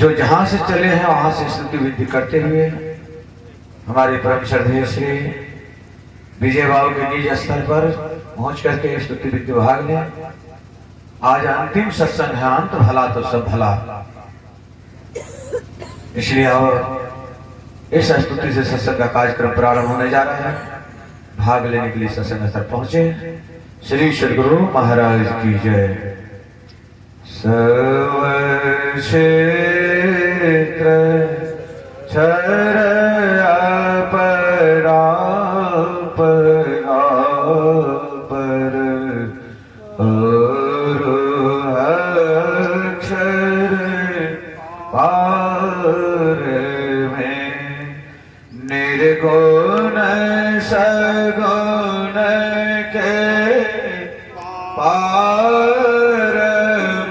जो जहां से चले हैं वहां से स्तुति विधि करते हुए हमारे परम श्रद्धेय श्री विजय बाबू के निज स्थल पर पहुंच करके स्तुति विधि भाग लें। आज अंतिम सत्संग है, अंत भला तो सब भला, इसलिए अब इस स्तुति से सत्संग का कार्यक्रम प्रारंभ होने जा रहा है। भाग लेने के लिए सत्संग स्थल पहुंचे श्री सद्गुरु महाराज की जय। सर्वक्षेत्र छरया परापर अक्षर पार में निर्गुण सगुण के पार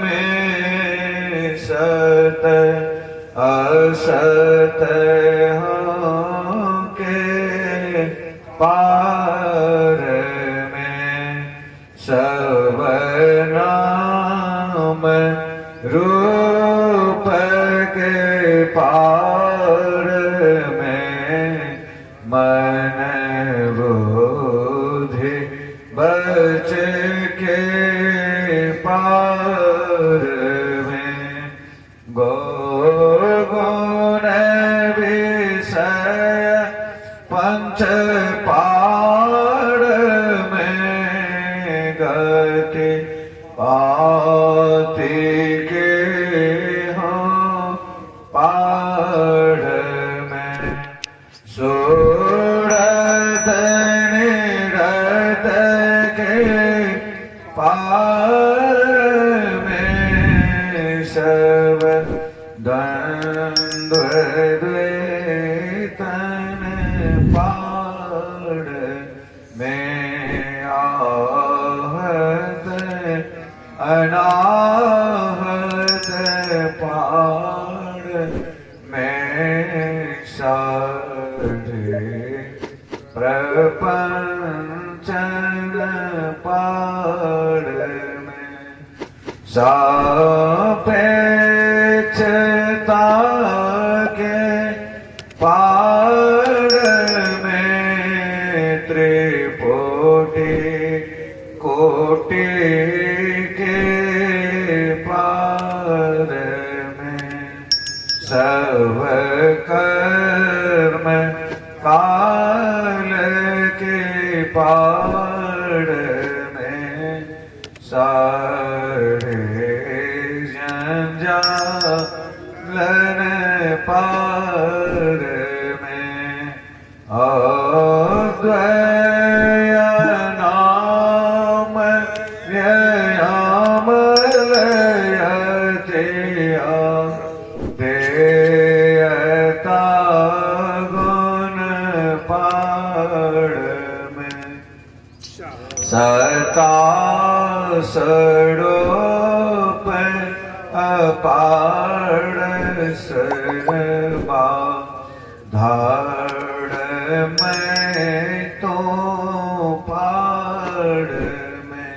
में सत असत के पार में सब नाम रूप के पार में मन बुद्धि बच के पार में गुण विषय पंच पार में गति पाति के हों पार में सूरत निरत के पार में सब द्वंद्व द्वैतन पार में आहत अनाहत पार में सारे प्रपंचन पार में सापेक्षता के पार में त्रिपुटी कोटि के पार में सब कर्म काल के पार में सारे जंजालन पार में अद्वय नाम व्ययामलयतिया देयता गुण पार में सता सड़ोप अपार सर्वा धाड़ में तो पार में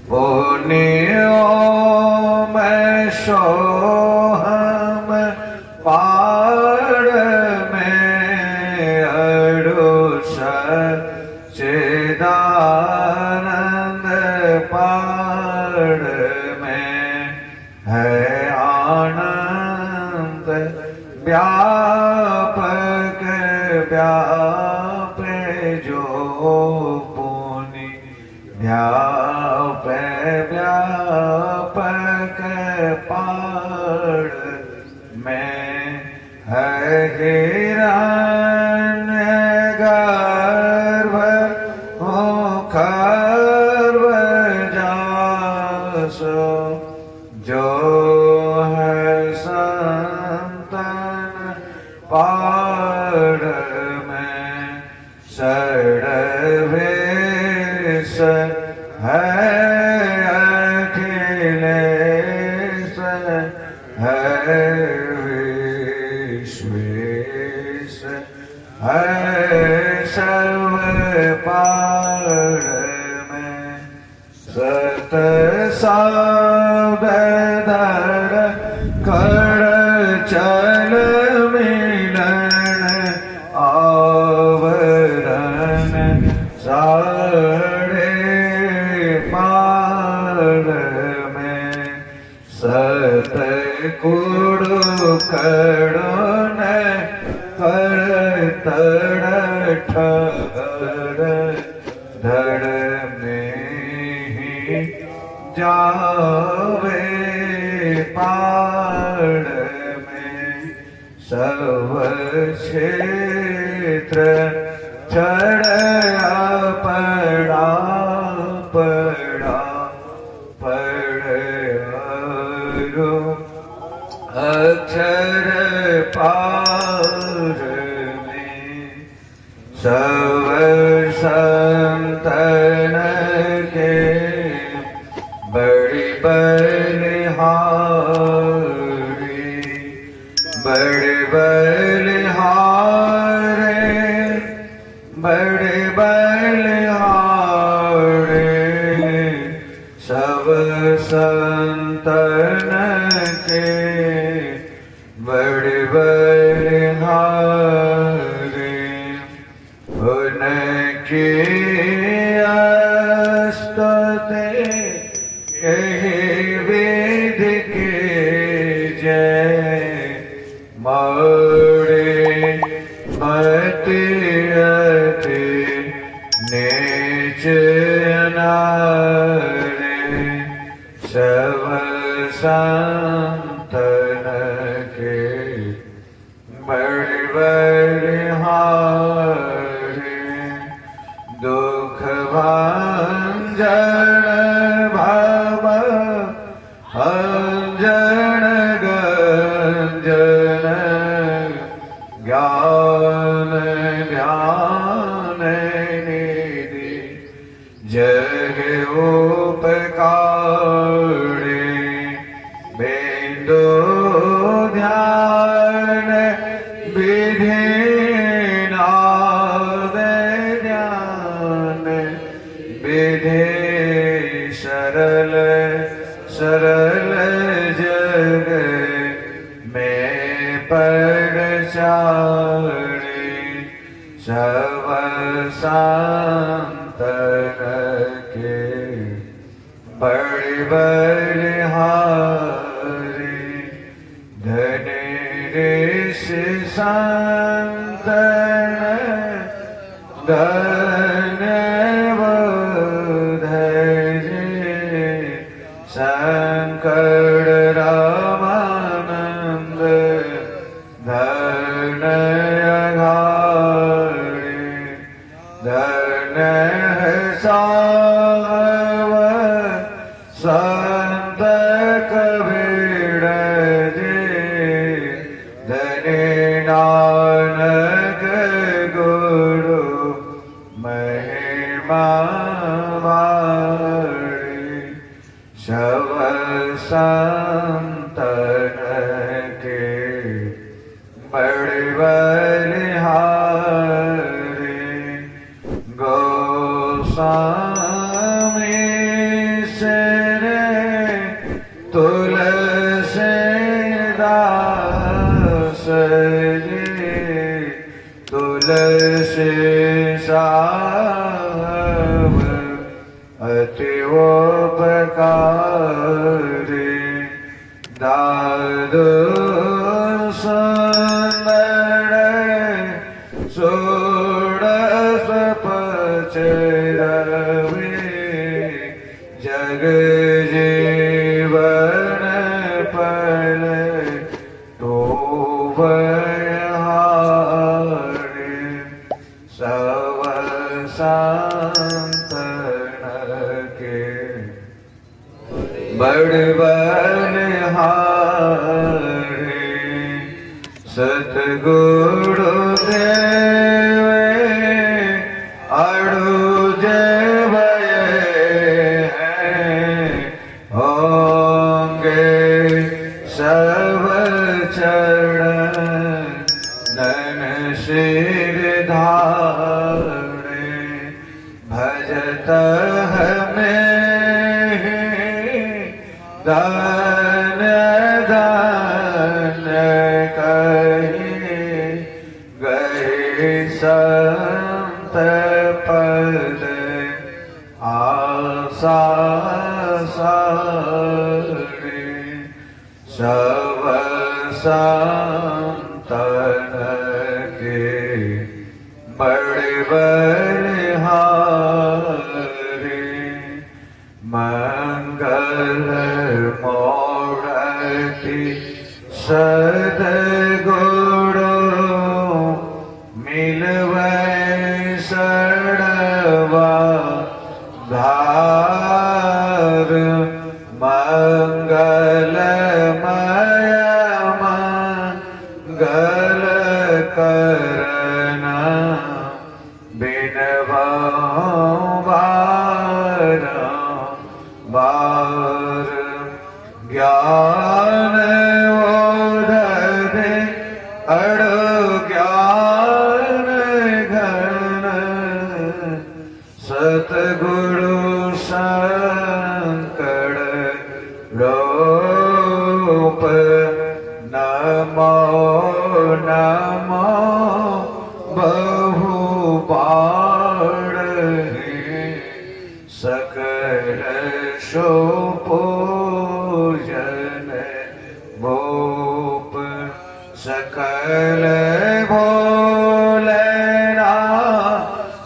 पुण्यों में सोहम पार में अड़ोस चिदानंद पार में है आनंद व्यापक व्याप जो पुनि व्याप व्यापक पार में है हिरण्य गर्भ मुखर्व जासो जो है संतन पार में षड्वेश है अखिलेश है विश्वेश है सर्व पार में सत सावधर कर चल मिलन आवरण साढ़े पार में सतकुड़ कड़न तड़ ठहर धड़ में ही जावे पार में सब क्षेत्र चढ़ा पड़ा पड़ा पड़ो अक्षर पार में सब संतन के बड़ी बलिहारी बड़े बलिहारे बड़े बलिहारे सब संतन के बड़े बलिहारे उनके स्तुति कहे वेद के जय मोरे मति अति नीच नारे सब संतन के बड़े बलिहारे दुख भंजन भव अंजन गंजन ज्ञान ध्यान निधि जग उपकारे बिंदु ध्यान विधि नाद ध्यान विधि सरल सरल जग में पड़ चारे सब संतन के बड़े बलिहारे धन ऋषि संतन धन शंकर रामानंद धन अघारे धन साव संत कबीर जी धन नानक गुरु महिमा सब संतन के बड़े बलिहारे गोस्वामी सेरे तुलसीदास जी तुलसी साहब अति उपकारी दादू सुंदर षोडश पचरवे जग जीवन पल तो बहारे सब संतन के बड़े बलिहारे सतगुरु देव अड़ु जय होंगे सब चरणन सिर धारे भजत हमें दान दान सब संतन के बड़े बलिहारी मंगल मूर्ति सद्गुरु मिलवै सड़वा धार मंगलमय मंगल करना बार ज्ञान ओढ़े अड़ ज्ञान घन सतगुरु संकट रूप नमो नमो बहु सकल शो पूजन भूप सकल भोलेना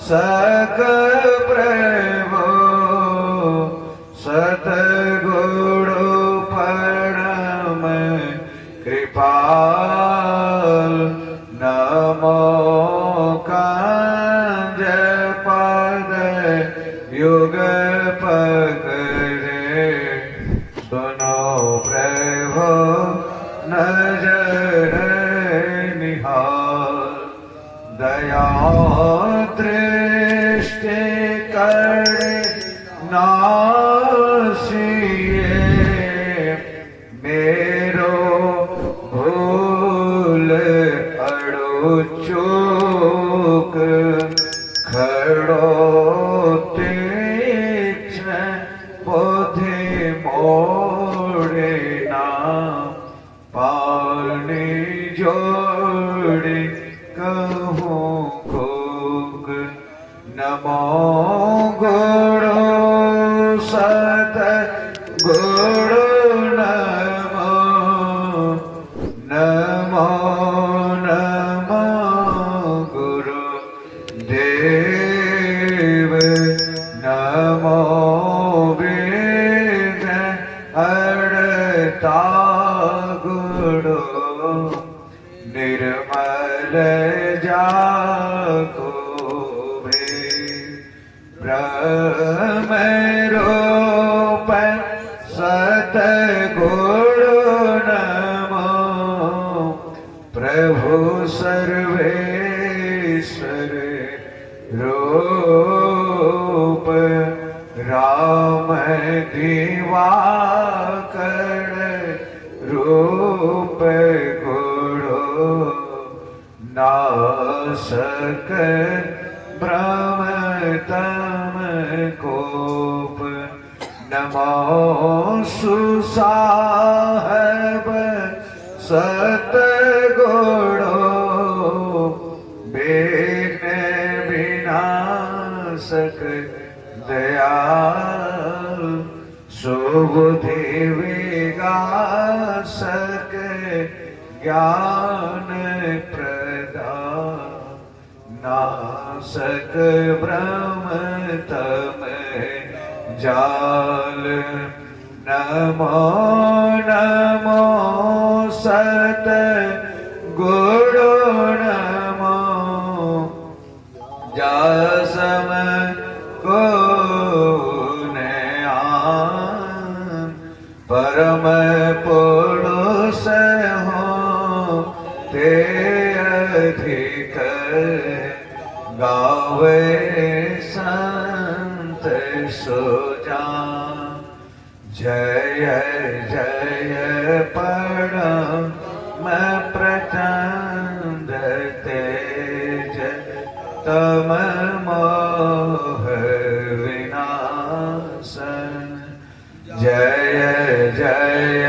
सक प्रभु सतगुरु परम कृपाल नमो कांज पद युग पकड़े दोनों प्रभु नजर निहार दया दृष्टि करे नासिए मेरो भूल अड़ो चूक खड़ो पोधे मोड़े ना पानी जोड़े कहूँ कोग नमो गुरु सत गुरु नमो नमो नमो गुरु देव नमो अड़ता गुरु निर्मल जाको भे ब्रह्म रूप सतगुरु नमो प्रभु सर्वेश्वर रूप राम दिवाकर रूप गुरु नासक ब्रह्म तम कोप नमो सुसाहब सतगुरु बेन विनाशक दयाल सुबुद्धि विगासक ज्ञान प्रदान नासक ब्रह्म तम जाल नमो नमो सत गुरु नमो जासम को परम पुरुष हो ते अधिक गावे संत सुजा जय जय परम प्रचंड तेज तम मोह विनाशन जय जय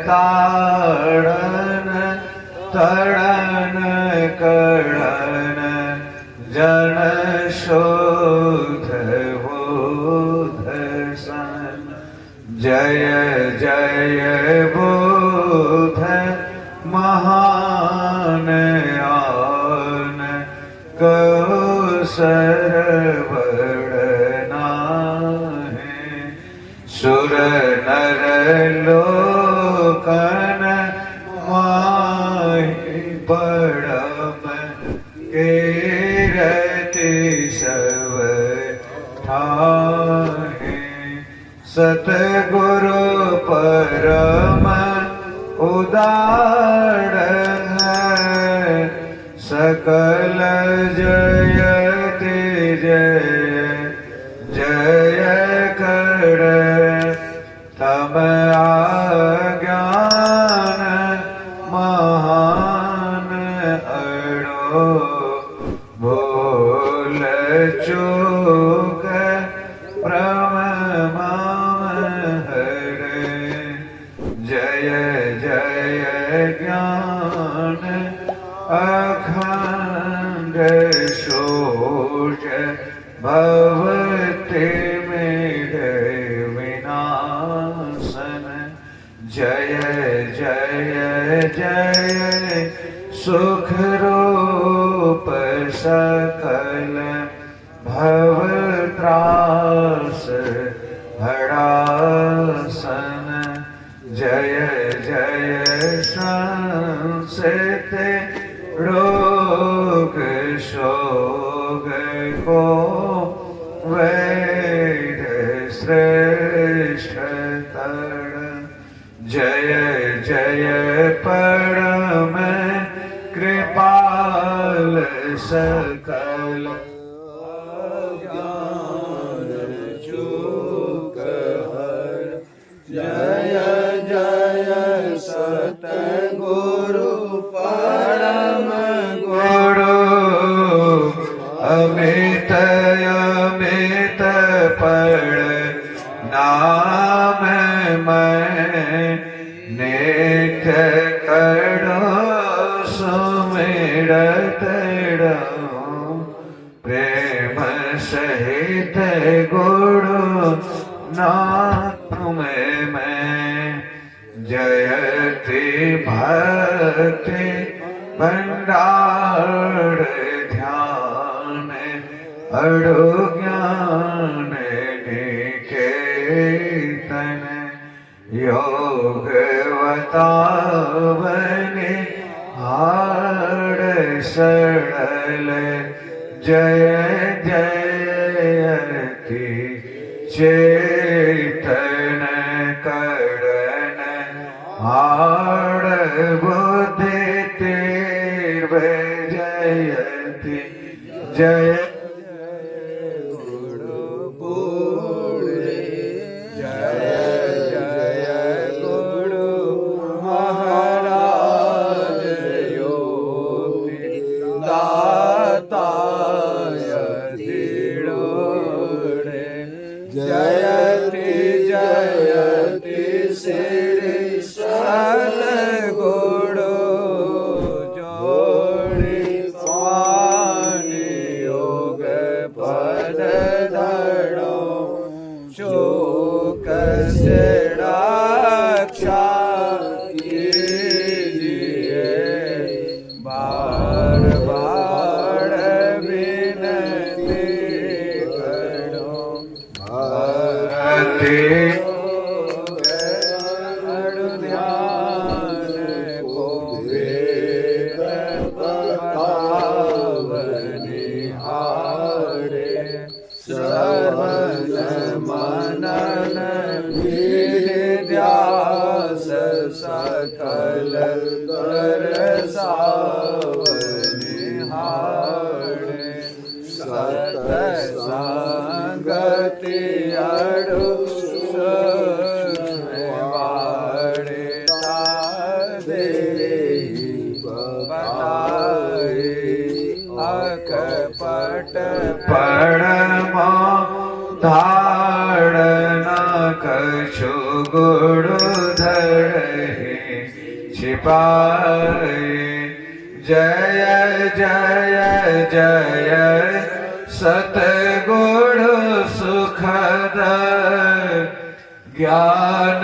ताड़न तड़न कड़न जन शोध बोध सन जय जय बोध माहि परम कीरति सब ठाहि सतगुरु परम उदार है सकल जयति जय जय कर तम आज्ञान महान अड़ो भूल चूक प्रम हरे जय जय ज्ञान अखंड शोष भवति मेरे विनाशन जय जय जय सुख रूप सकल भवत्रास हरासन जय जय संसित रोग शोग को वैद श्रेष्ठ तरण जय जय परम कृपाल सकल ज्ञान चूक हर जय जय सतगुरु परम गुरु अमित अमित पढ़ नाम मैं नित्य करो सुमिरत रहूं प्रेम सहित गुरु नाम मैं जयति भक्ति भंडार ध्यान अड़ो ज्ञान निकेतन योगवतावने हाड़ सरल जय जयति चेतन करण हाड़ बुद्धि तीर्व जयति जय सकल दरसावनिहारे सतसंगति अड़ु वाड़े देहि बताए अकपट परमा धारण कछु गुरु धरे छिपाए जय जय जय सतगुरु सुखद ज्ञान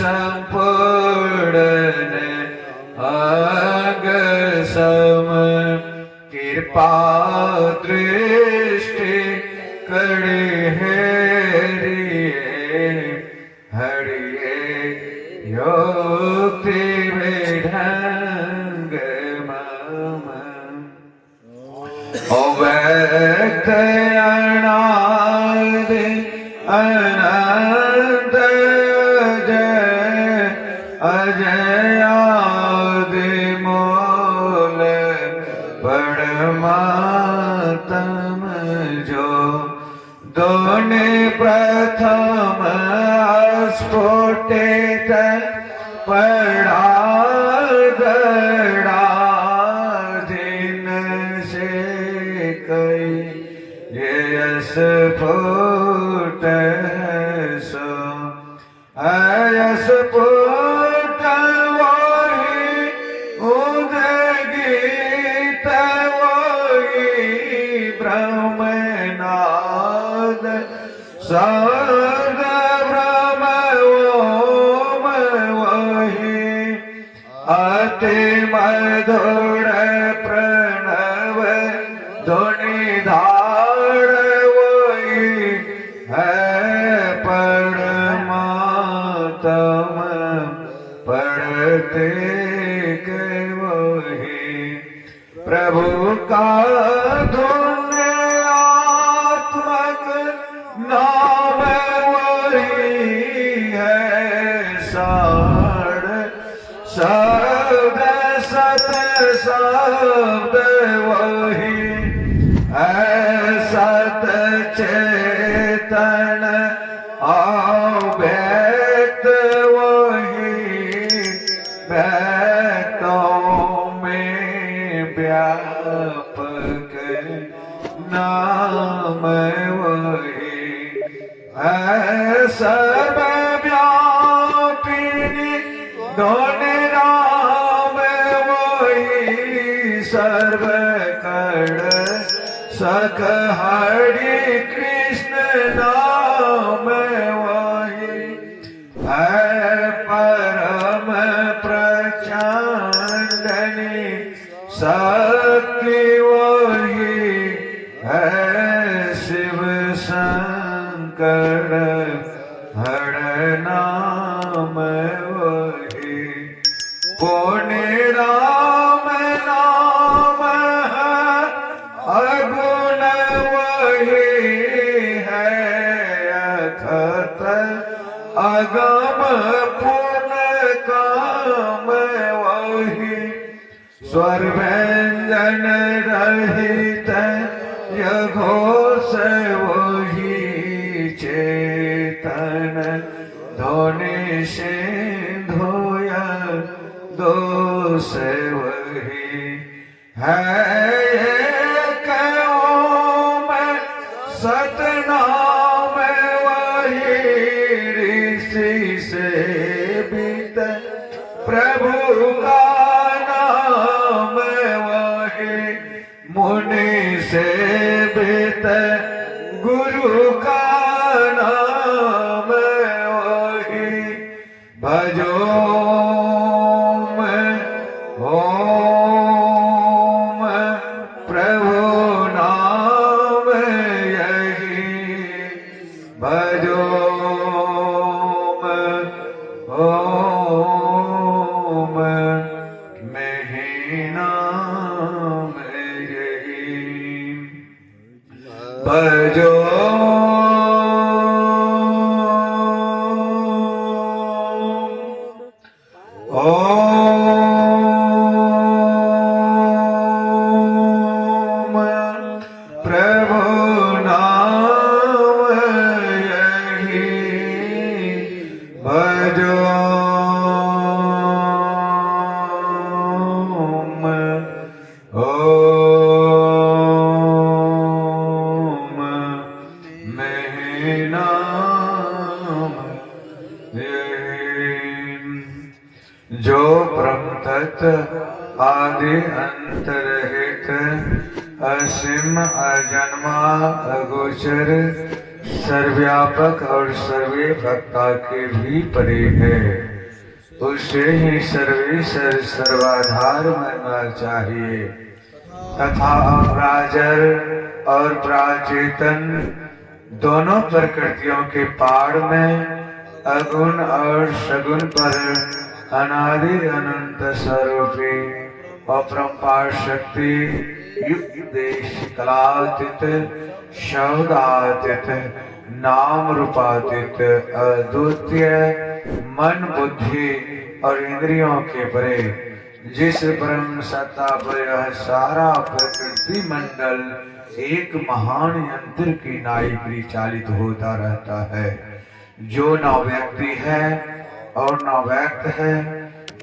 संपूर्ण अग सम कृपा दृष्टि कड़ी हरिये योक्ति विधान अव्यक्त अनादि अनंत अजयादि मूल परमात्म जो दोने प्रथम स्फुटित पड़ा गड़ा दिन से कई ये स्फुट सो स्फुट वही उदगीत वही ब्रह्मनाद सद ब्रह्म ओम वही अति मधुर प्रणव ध्वनि धार वही है परमात्म पढ़ते के वही प्रभु का धुन्यात्मक नाम वही है सार शब्द सत शब्द वही है सत चेतन अव्यक्त वही व्यक्तों में व्यापक नाम वही है सर्वव्यापिनी दोने राम वही सर्वकण सख हरि कृष्ण नाम वही है परम प्रचंडनी शक्ति वही है शिव शंकर हर नाम वही पुण्य राम नाम है अगुण वही है अखत अगम पुण्य काम वही स्वर व्यंजन रहित यघोष वही चेतन धोने से धोया दोष वही है एक ओम सतनाम वही ऋषि से बीत प्रभु का नाम वही मुनि से बीत गुरु का नाम वही भजो ओम प्रभु नाम यही भजो ओम मेहि नाम यही भजो ओम प्रभु नाम यही भजो ओम मेहि नाम यही जो ब्रह्म तत्व आदि अंत रहित असीम अजन्मा अगोचर सर्वव्यापक और सर्वे भक्ता के भी परे है उसे ही सर्वेश्वर सर्वाधार मानना चाहिए तथा अपराजर और प्राचेतन दोनों प्रकृतियों के पाड़ में अगुण और सगुण पर अनादि अनंत स्वरूपी अपरंपार शक्ति युक्त देश कलातीत शब्दातीत नाम रूपातीत अद्वितीय मन बुद्धि और इंद्रियों के परे जिस परम सत्ता पर यह सारा प्रकृति मंडल एक महान यंत्र की नाई परिचालित होता रहता है, जो न व्यक्ति है और न व्यक्त है,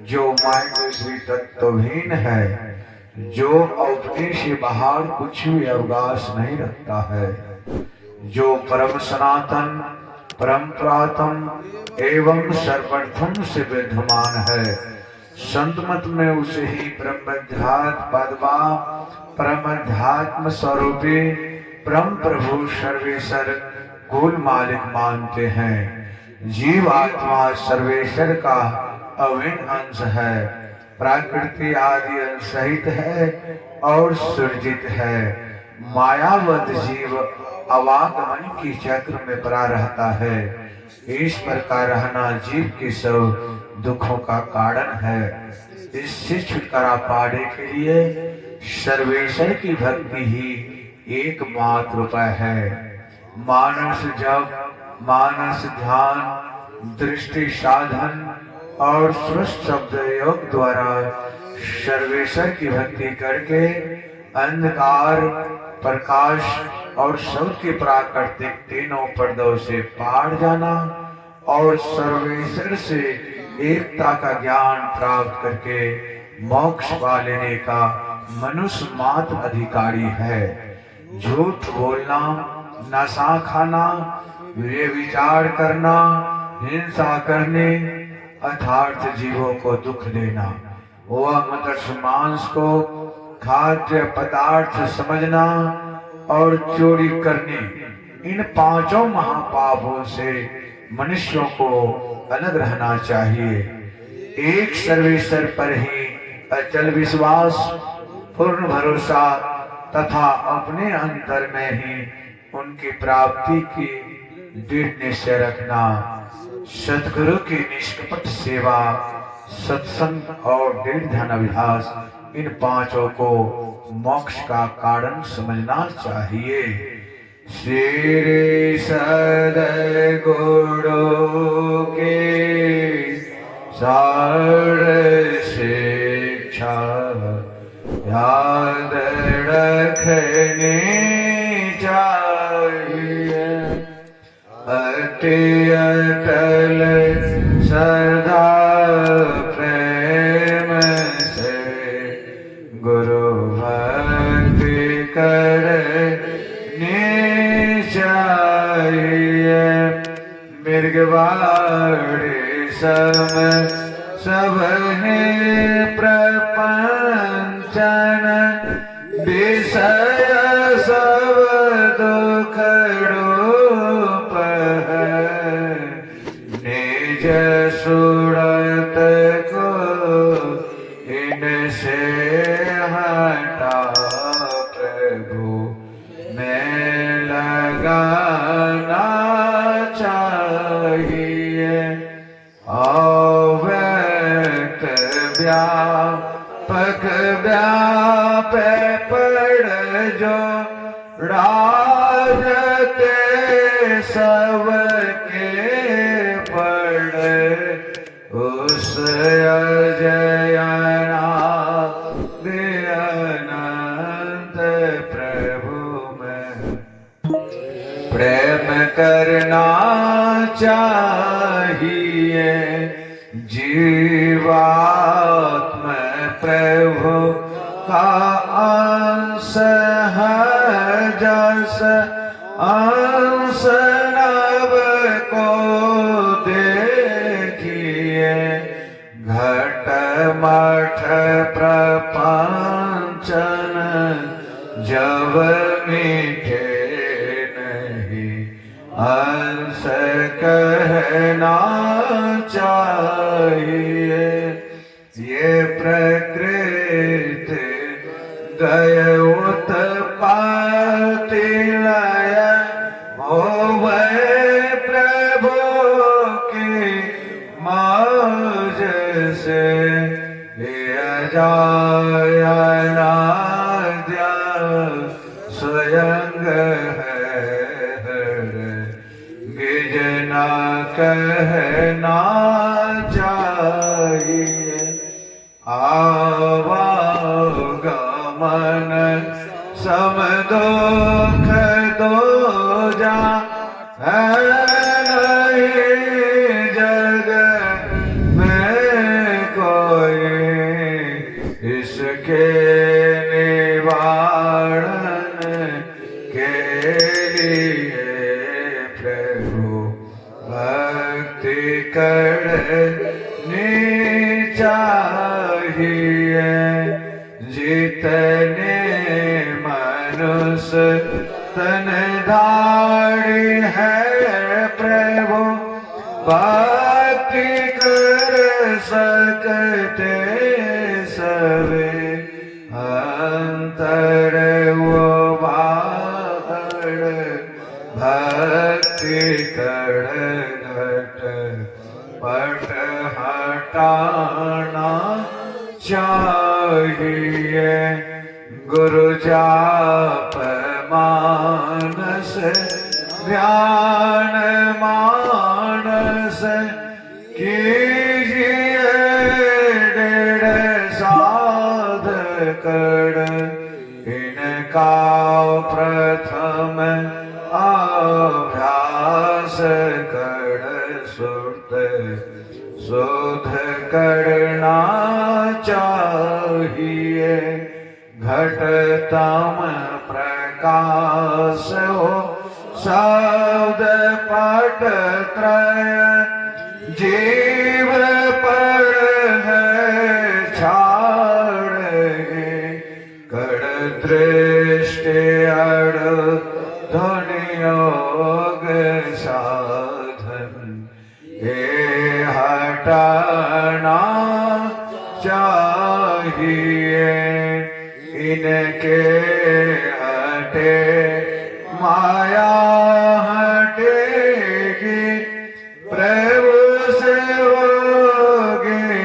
जो माय दूसरी तत्वहीन है, जो अपने से बाहर कुछ भी अवकाश नहीं रखता है, जो परम सनातन परम पुरातन एवं सर्वप्रथम से विद्यमान है। संत मत में उसे ही परमध्यात्म पदवा परमध्यात्म स्वरूपी परम प्रभु सर्वेश्वर कुल मालिक मानते हैं। जीव आत्मा सर्वेश्वर का अभिन्न अंश है, प्रकृति आदि अंश सहित है और सृजित है। मायावत जीव अवागमन की चक्र में पड़ा रहता है। इस प्रकार रहना जीव के सब दुखों का कारण है। इससे छुटकारा पाने के लिए सर्वेश्वर की भक्ति ही एकमात्र उपाय है। मानस जप, मानस ध्यान, दृष्टि साधन और स्वस्थ शब्द योग द्वारा सर्वेश्वर की भक्ति करके अंधकार प्रकाश और सबके प्राकृतिक तीनों पर्दों से पार जाना और सर्वेश्वर से एकता का ज्ञान प्राप्त करके मोक्ष पा लेने का मनुष्य मात्र अधिकारी है। झूठ बोलना, नशा खाना, वे विचार करना, हिंसा करने, अर्थात जीवों को दुख देना, वह मनुष्य मांस को खाद्य पदार्थ समझना और चोरी करने, इन पांचों महापापों से मनुष्यों को अलग रहना चाहिए। एक सर्वेश्वर पर ही अचल विश्वास, पूर्ण भरोसा तथा अपने अंतर में ही उनकी प्राप्ति की दृढ़ निश्चय रखना। सद्गुरु की निष्कपट सेवा, सत्संग और दृढ़ ध्यान अभ्यास, इन पांचों को मोक्ष का कारण समझना चाहिए। श्री सद्गुरु के सार शिक्षा याद रखनी चाहिए। अति अटल श्रद्धा प्रेम से गुरु भक्ति करनी चाहिए। मृगवाड़े सम सबने प्रपंचन विषय सब दुख रूप है। निज सुरत को इनसे हटा प्रभु में लगाना चाहिए। अव्यक्त व्यापक व्याप पड़ जो राजते सबके पड़, उस अजयना अनंत प्रभु में प्रेम करना चाहिए। जीवात्म प्रभु का अंश है, जस अंश नभ को देखिए। घट मठ प्रपंचन जब मीठे नहीं, अंश कहना चाहिए। ये प्रकृति गय उत्पत्ति लय होवे प्रभु की मौज से। अजायनाद्य स्वयं है गिज न कहना चाहिए आवागमन सम दुख दो जा जग में कोई इसके निवारण के लिए प्रभु भक्ति करनी चाहिए जितने मनुष्य तन धारी है प्रभु भक्ति कर सकते सवे अंतर वो बाहर भक्ति कर घट पट हटाना चाहिए गुरु जाप मानस ध्यान मानस कीजिए डेढ़ साध कर इनका प्रथम अभ्यास कर सुरत शोध करना चाहिए घटतम प्रकाश हो शब्द पट त्रय जीव पर है छाड़ कड़ दृष्टि अड़ ध्वनियोग साधन ये हटाना चाहिए इनके हटे माया हटेगी प्रभु से होगी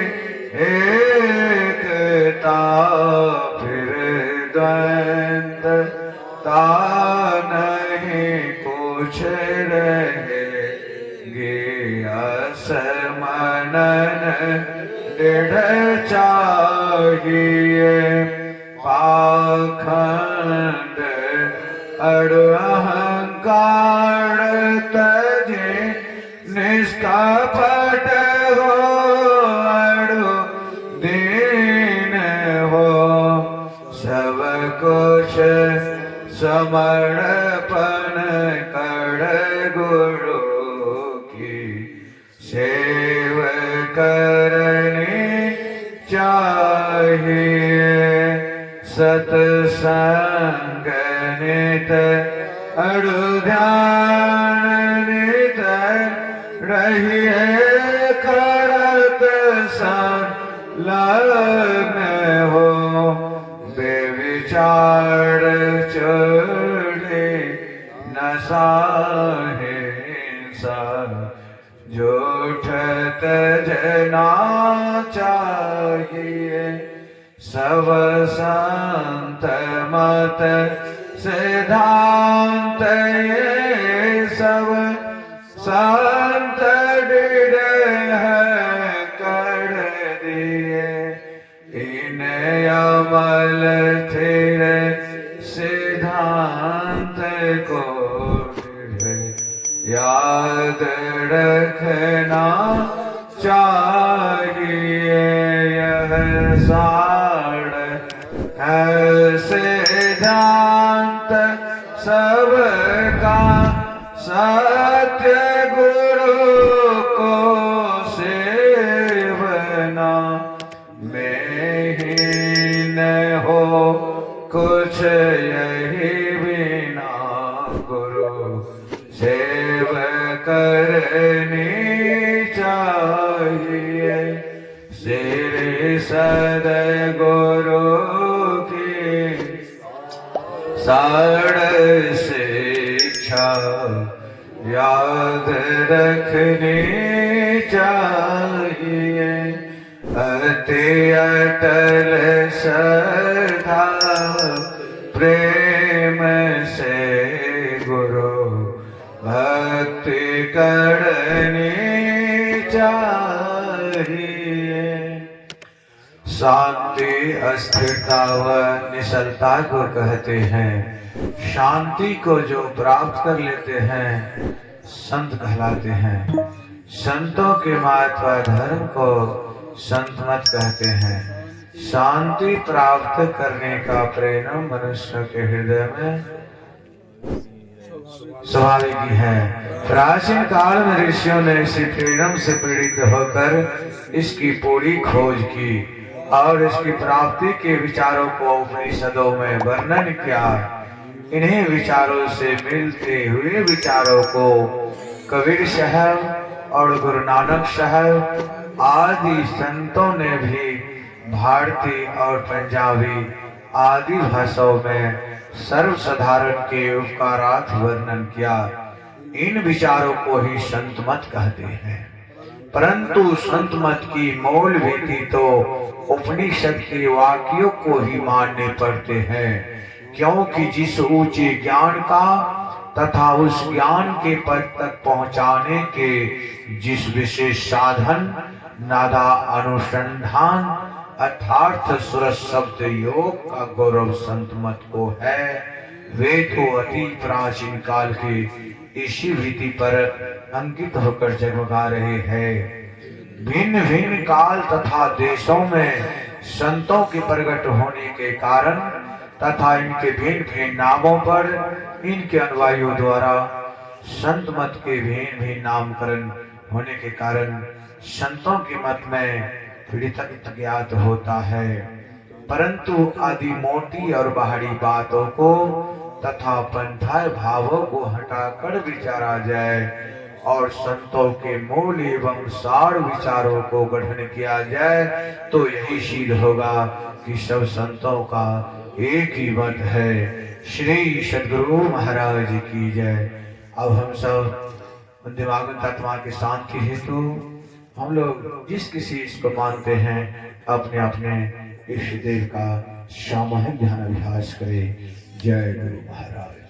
एकता फिर द्वंद्वता नहीं कुछ रहेगी असमनन दृढ़ चाहिए पाखंड अड़ अहंकार तजे निष्कपट हो अड़ो दीन हो सब कुछ समर्पण कर गुरु की सेव करनी चाहिए सत्संग नित अड़ु ध्यान नित रहिए करत संलग्न हो बेविचार चढ़े नशा हिंसा झूठ तना चाहिए सब संत मत सिद्धांत ये सब संत दृढ़ है कर दिए इन अमल थिर सिद्धांत को याद रखना चाहिए यह सार है सिद्धांत सबका सत्य गुरु को सेवना में ही न हो कुछ यही बिना गुरु सेव करनी चाहिए श्री सद्गुरु की सार शिक्षा याद रखनी चाहिए अति अटल श्रद्धा प्रेम से गुरु भक्ति करनी चाहिए। शांति अस्थिरता व निश्चलता को कहते हैं। शांति को जो प्राप्त कर लेते हैं संत कहलाते हैं। संतों के मार्ग व धर्म को संत मत कहते हैं। शांति प्राप्त करने का प्रेम मनुष्य के हृदय में स्वाभाविक ही है। प्राचीन काल में ऋषियों ने इसी प्रेम से पीड़ित होकर इसकी पूरी खोज की और इसकी प्राप्ति के विचारों को उपनिषदों में वर्णन किया। इन्हीं विचारों से मिलते हुए विचारों को कबीर साहब और गुरु नानक साहब आदि संतों ने भी भारतीय और पंजाबी आदि भाषाओं में सर्वसाधारण के उपकारार्थ वर्णन किया। इन विचारों को ही संत मत कहते हैं। परंतु संत मत की मूल विधि तो उपनिषद के वाक्यों को ही मानने पड़ते हैं, क्योंकि जिस ऊंचे ज्ञान का तथा उस ज्ञान के पद तक पहुंचाने के जिस विशेष साधन नादा अनुसंधान अर्थात सुरस शब्द योग का गौरव संत मत को है, वे तो अति प्राचीन काल के इसी विधि पर अंकित होकर जगमगा रहे हैं। भिन्न भिन्न काल तथा देशों में संतों के प्रकट होने के कारण तथा इनके भिन्न भिन्न नामों पर इनके अनुयायियों द्वारा संत मत के भिन्न भिन्न नामकरण होने के कारण संतों के मत में पीड़ित ज्ञात होता है। परंतु आदि मोटी और बाहरी बातों को तथा पंथाय भावों को हटाकर विचारा जाए और संतों के मूल एवं सार विचारों को गठन किया जाए तो यही सिद्ध होगा कि सब संतों का एक ही मत है। श्री सद्गुरु महाराज की जय। अब हम सब दिमागन आत्मा की शांति हेतु हम लोग जिस किसी इसको मानते हैं अपने अपने इष्ट देव का सामूहिक ध्यान अभ्यास करें। जय गुरु महाराज।